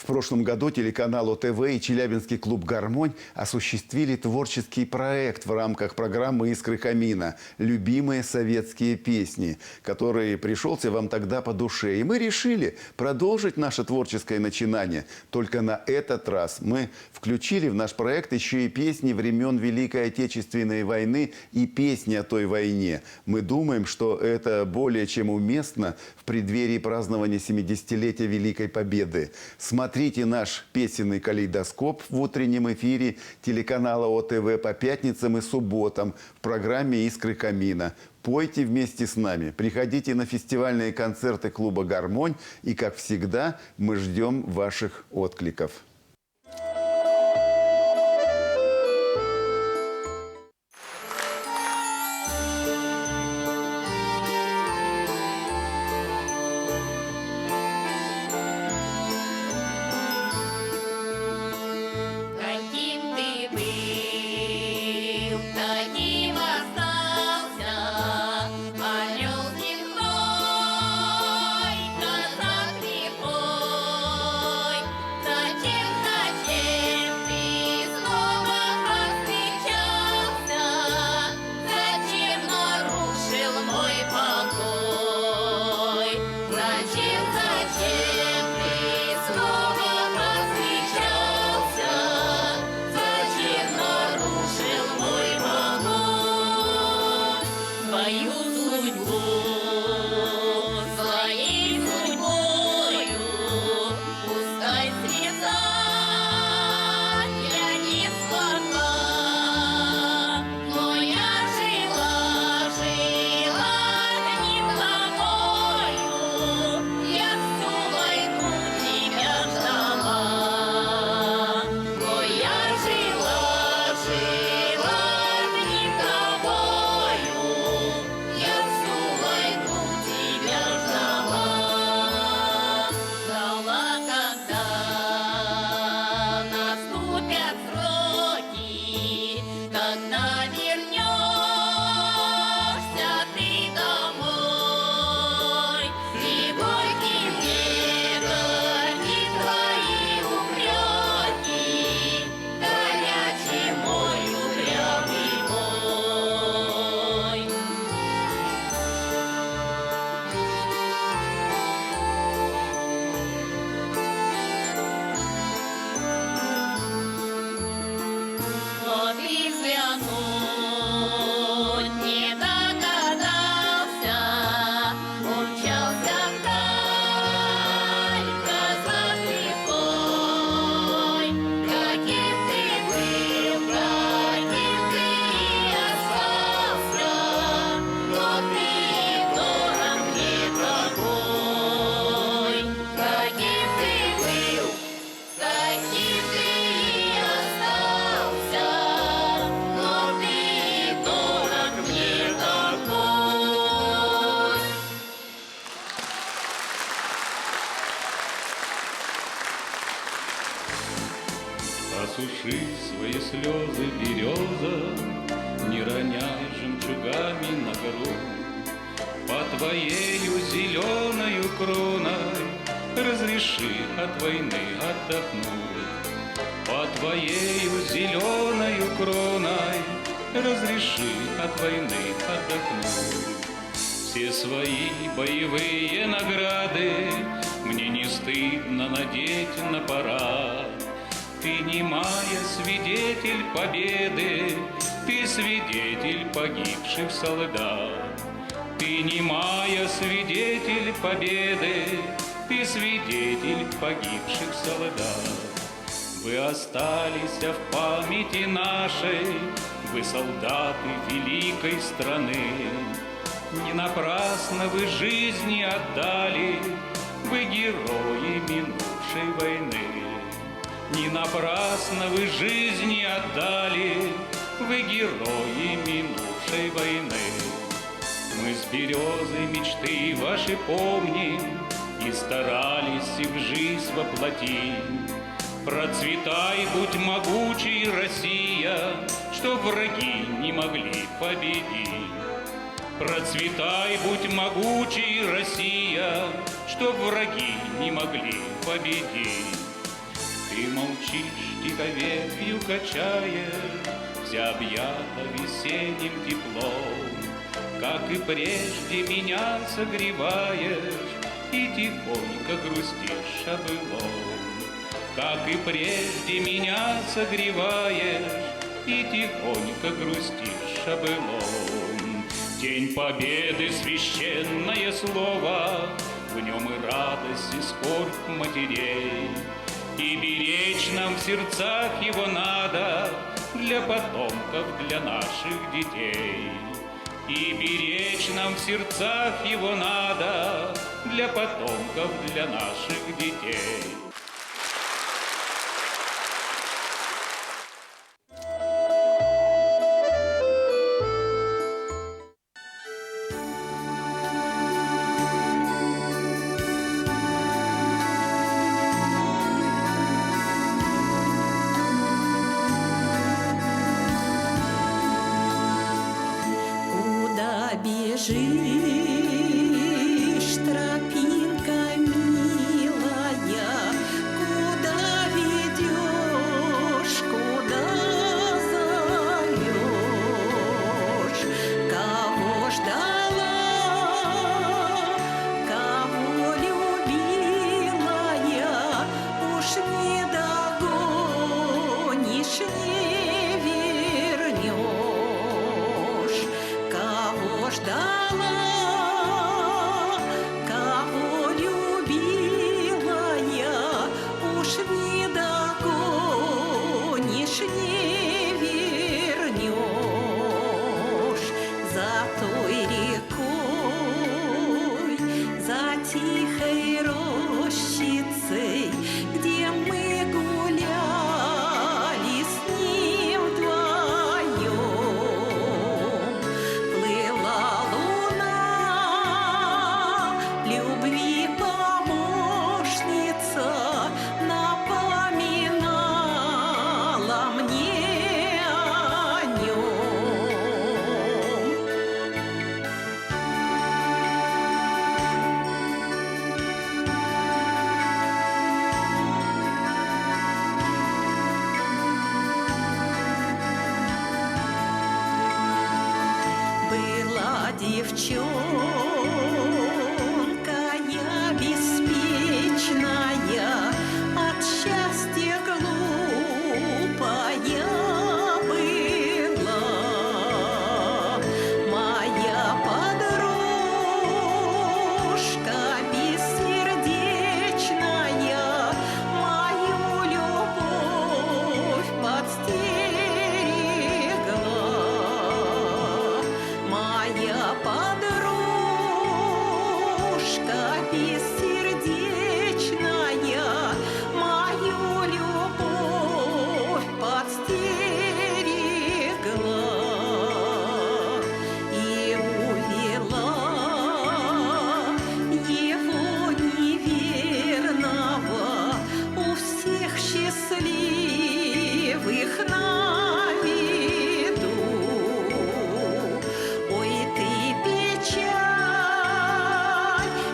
прошлом году телеканал ОТВ и Челябинский клуб «Гармонь» осуществили творческий проект в рамках программы «Искры камина» «Любимые советские песни», который пришелся вам тогда по душе. И мы решили продолжить наше творческое начинание. Только на этот раз мы включили в наш проект еще и песни времен Великой Отечественной войны и песни о той войне. Мы думаем, что это более чем уместно в преддверии празднования 70-летия Великой Победы. Смотрите наш песенный калейдоскоп в утреннем эфире телеканала ОТВ по пятницам и субботам в программе «Искры камина». Пойте вместе с нами, приходите на фестивальные концерты клуба «Гармонь», и, как всегда, мы ждем ваших откликов. Осуши свои слезы, береза, не роняй жемчугами на грудь. По твоею зеленою кроной разреши от войны отдохнуть. По твоею зеленою кроной разреши от войны отдохнуть. Все свои боевые награды мне не стыдно надеть на парад. Ты немая свидетель победы, ты свидетель погибших солдат. Ты немая свидетель победы, ты свидетель погибших солдат. Вы остались в памяти нашей, вы солдаты великой страны. Не напрасно вы жизни отдали, вы герои минувшей войны. Не напрасно вы жизни отдали, вы герои минувшей войны. Мы с березы мечты ваши помним и старались их в жизнь воплотить. Процветай, будь могучей, Россия, чтоб враги не могли победить. Процветай, будь могучей, Россия, чтоб враги не могли победить. Ты молчишь, тихо ветвью качаешь, вся объята весенним теплом. Как и прежде меня согреваешь и тихонько грустишь о былом. Как и прежде меня согреваешь и тихонько грустишь о былом. День Победы — священное слово, в нем и радость, и скорбь матерей. И беречь нам в сердцах его надо для потомков, для наших детей. И беречь нам в сердцах его надо для потомков, для наших детей. Бежишь, тропинка милая, куда ведешь, куда зовешь, кого ждала, кого любила я, уж не догонишь, не вернешь. Кого ждала, кого любила я, уж не догонишь, не вернешь. За той рекой, за тихой рощицей, где мы гуляли с ним вдвоем, плыла луна, любви помощница, напоминала мне о нем. Была девчонка я беспечная, от счастья глупая была. Моя подружка бессердечная мою любовь подстерегла. Моя подружка бессердечная мою любовь подстерегла и увела его неверного у всех счастливых на виду. Ой, ты печаль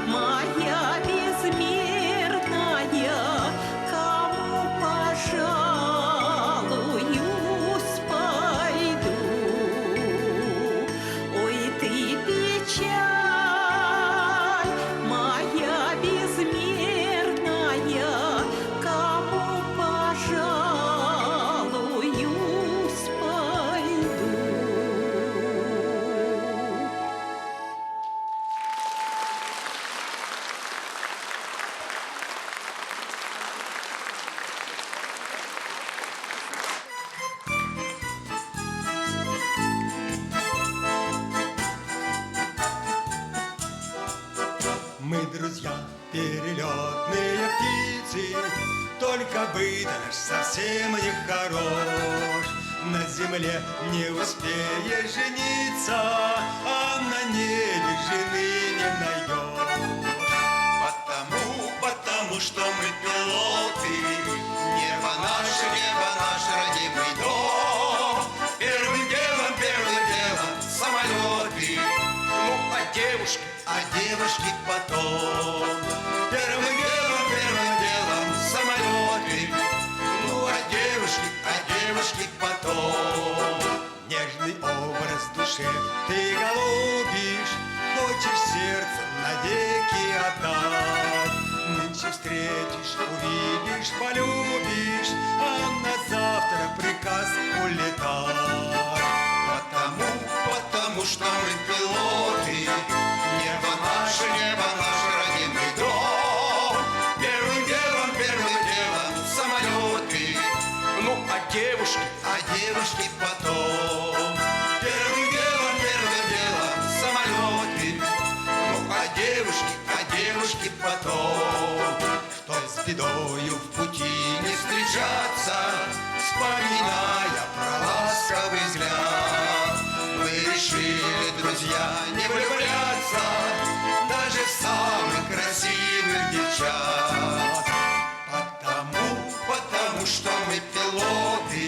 моя безмерная, кому пожалуюсь пойду. Ой, ты печаль моя безмерная, кому пожалуюсь пойду. Мы друзья, перелетные птицы, только бы наш совсем не хорош. На земле не успеешь жениться, а на небе жены не найдешь. Потому что мы пилоты, небо наше, родимый дом. Первым делом самолеты, ну а девушки потом. Первым делом самолеты, душе ты голубишь, хочешь сердце навеки отдать. Нынче встретишь, увидишь, полюбишь, а на завтра приказ улетать. Потому что мы пилоты, небо наше, родимый дом. Первым делом самолеты, ну а девушки потом. Первым делом самолеты, ну а девушки потом. Кто с бедою в пути не встречаться, вспоминая про ласковый взгляд, мы решили, друзья, не влюбляться даже в самых красивых девчат. Потому что мы пилоты,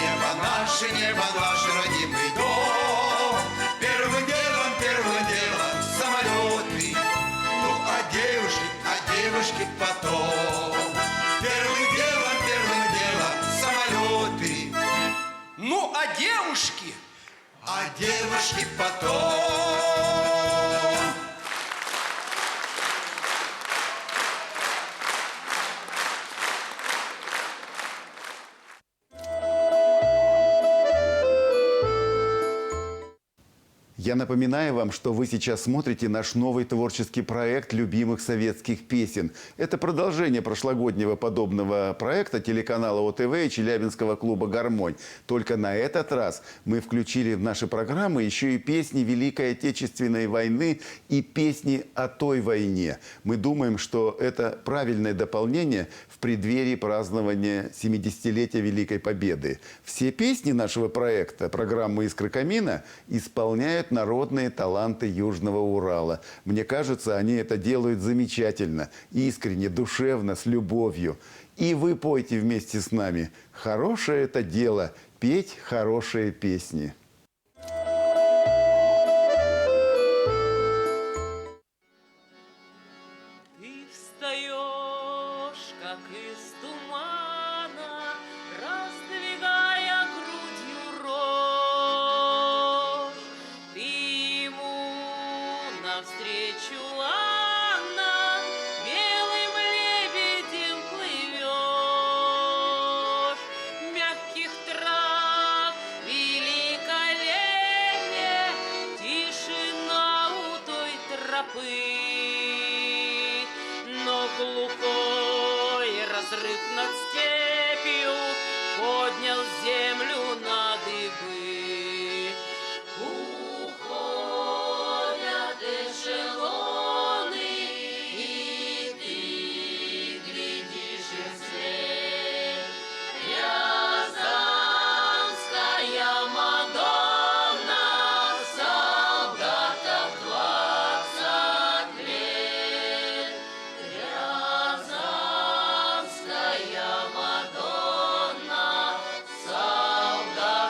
небо наше, родимый дом. Первым делом самолеты, ну а девушки потом. Первым делом самолеты, ну а девушки потом. Я напоминаю вам, что вы сейчас смотрите наш новый творческий проект любимых советских песен. Это продолжение прошлогоднего подобного проекта телеканала ОТВ и Челябинского клуба «Гармонь». Только на этот раз мы включили в наши программы еще и песни Великой Отечественной войны и песни о той войне. Мы думаем, что это правильное дополнение в преддверии празднования 70-летия Великой Победы. Все песни нашего проекта, программы «Искры камина», исполняют народные таланты Южного Урала. Мне кажется, они это делают замечательно, искренне, душевно, с любовью. И вы пойте вместе с нами. Хорошее это дело – петь хорошие песни. Ты встаешь, как из тумана, раздвигая грудью рожь. Ты ему навстречу, Анна, белым лебедем плывешь. Мягких трав великолепие, тишина у той тропы. Но глухой разрыв над степью поднял землю на дыбы. Уходят эшелоны, и ты глядишь им вслед. Рязанская Мадонна, солдатов 20 лет. Рязанская Мадонна, солдатов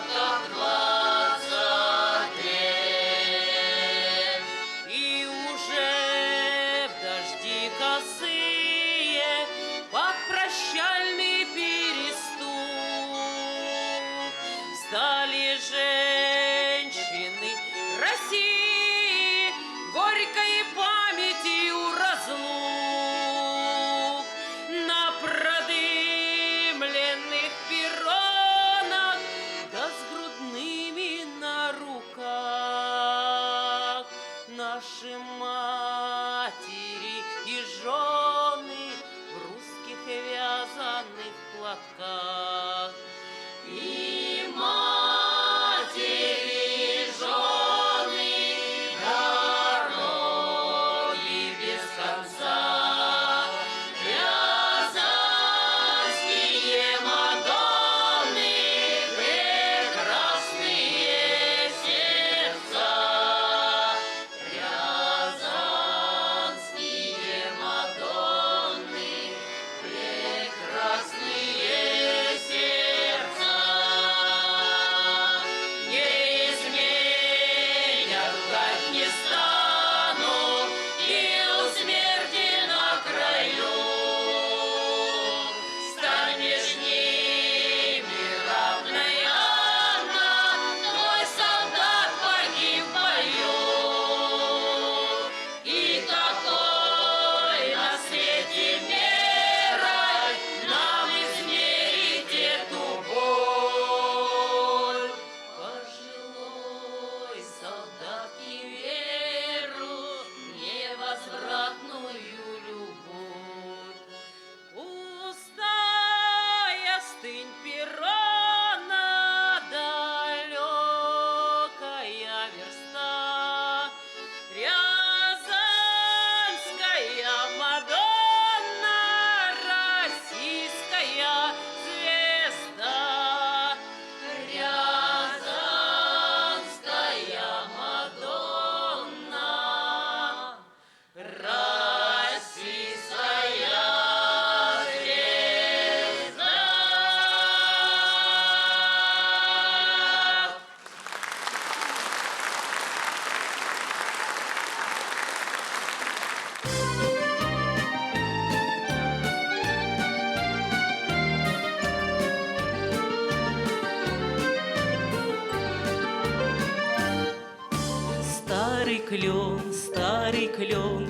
старый клен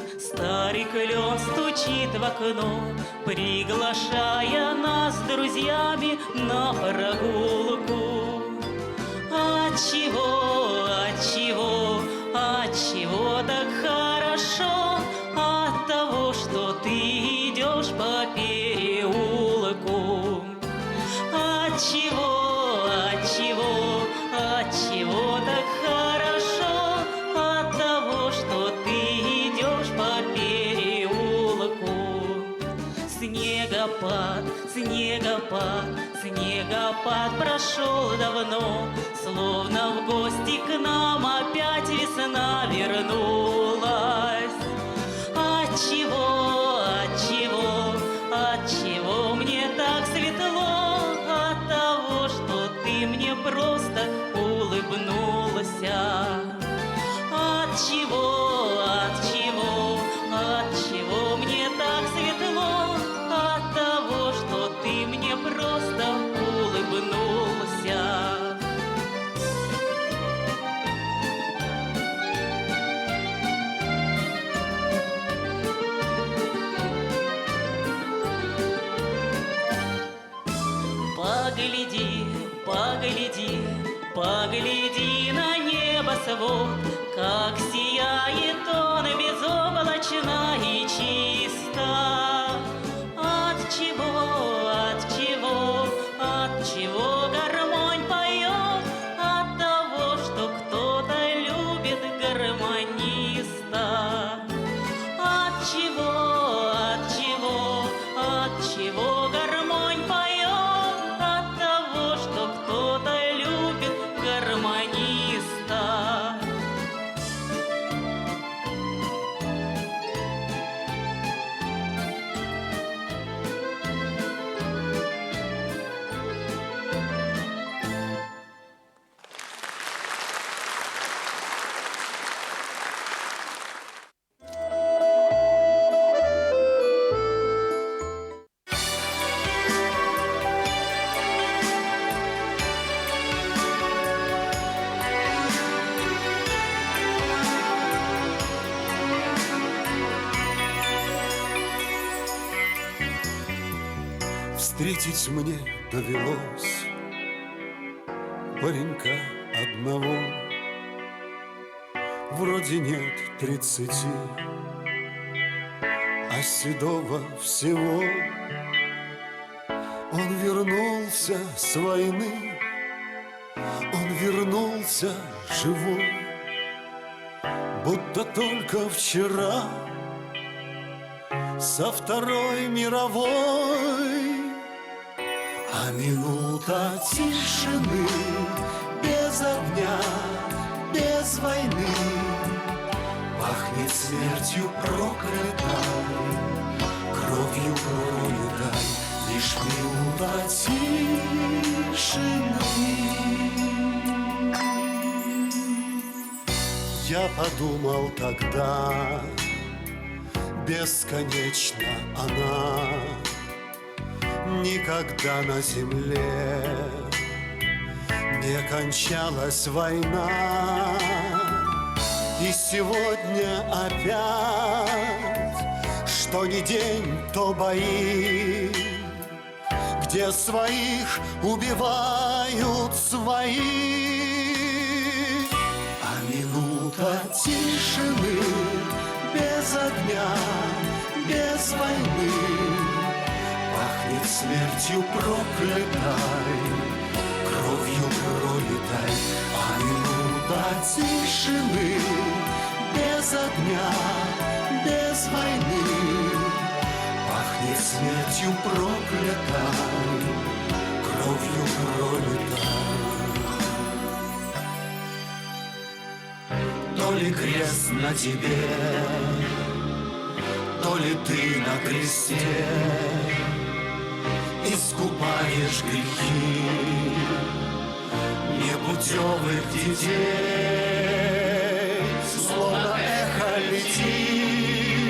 стучит в окно, приглашая нас с друзьями на прогулку. Отчего так хорошо? От того, что ты идешь по переулку. Отчего так хорошо? От того, что ты идешь по переулку. Снегопад прошел давно, словно в гости к нам опять весна вернулась. Отчего мне так светло? От того, что ты мне просто улыбнулся. Отчего мне так светло? От того, что ты мне просто улыбнулся. Погляди на небосвод, как сияет он безоблачно и чисто. Отчего гармонь поет? От того, что кто-то любит гармониста. Отчего гармонь поет? От того, что кто-то любит гармониста. Встретить мне довелось паренька одного, вроде нет 30, а седого всего. Он вернулся с войны, он вернулся живой, будто только вчера со Второй мировой. А минута тишины, без огня, без войны, пахнет смертью проклятой, кровью пролитой. Лишь минута тишины. Я подумал тогда, бесконечно она, никогда на земле не кончалась война. И сегодня опять, что ни день, то бои, где своих убивают свои. А минута тишины, без огня, без войны, пахнет смертью проклятой, кровью пролитой. А минута тишины, без огня, без войны, пахнет смертью проклятой, кровью пролитой. То ли крест на тебе, то ли ты на кресте искупаешь грехи непутевых детей. Словно эхо летит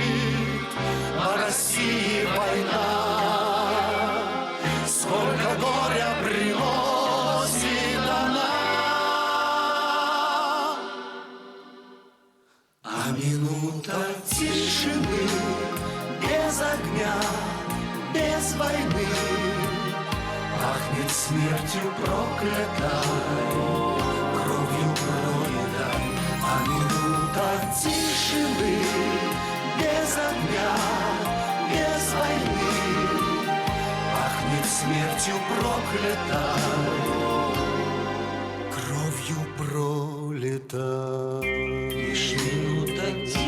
по России война, сколько горя приносит она. А огня, без войны. Пахнет смертью проклятой, кровью пролитой, а минута тишины. Без огня, без войны, пахнет смертью проклятой, кровью пролитой. Лишь минута тишины.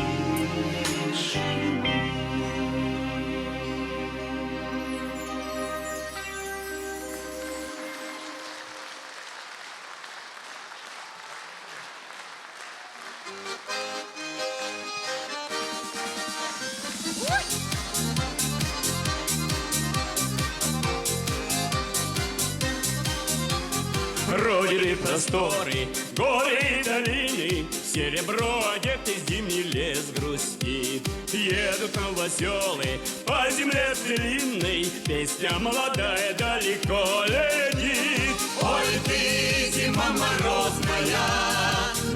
Родины просторы, горы и долины, серебро одетый зимний лес грустит. Едут новоселы по земле длинной, песня молодая далеко летит. Ой, ты, зима морозная,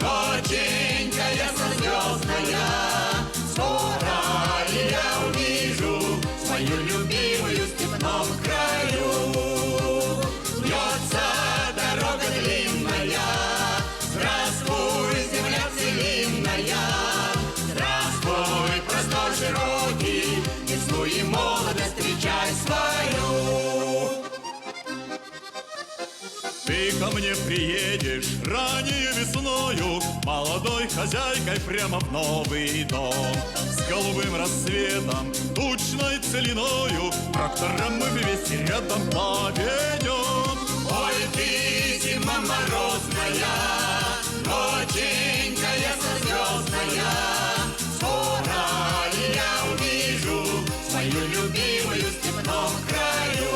ноченька яснозвездная, скоро я увижу свою любимую в степном краю. Вьется дорога длинная, здравствуй, земля целинная, здравствуй, простор широкий, весну и молодость встречай свою. Ты ко мне приедешь ранней весною, молодой хозяйкой прямо в новый дом. С голубым рассветом, тучной целиною, трактором мы вместе рядом поведем. Ой, ты, зима морозная, ноченька яснозвездная, скоро я увижу свою любимую в степном краю.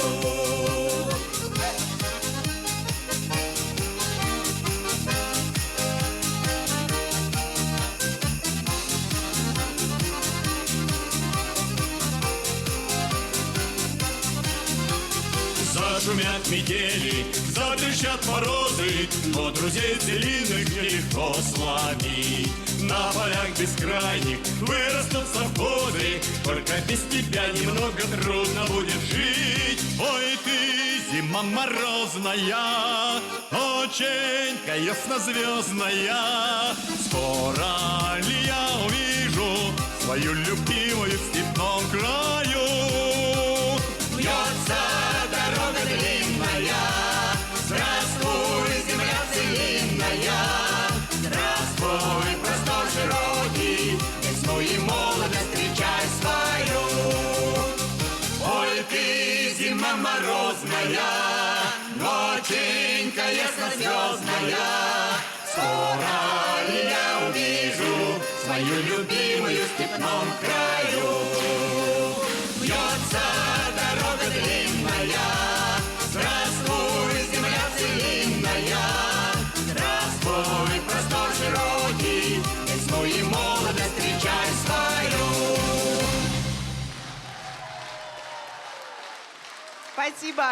Зашумят метели, затрещат морозы, но друзей целинных нелегко сломить. На полях бескрайних вырастут совхозы, только без тебя немного трудно будет жить. Ой, ты, зима морозная, ноченька яснозвездная, скоро ли я увижу свою любимую в степном краю? Вьется дорога длинная, здравствуй, земля целинная, здравствуй, простор широкий, весну и молодость встречай свою. Ой, ты, зима морозная, ноченька яснозвездная, скоро ли я увижу свою любимую в степном краю. Вьется дорога длинная, здравствуй, земля целинная, здравствуй, простор широкий, весну и молодость встречай свою. Спасибо.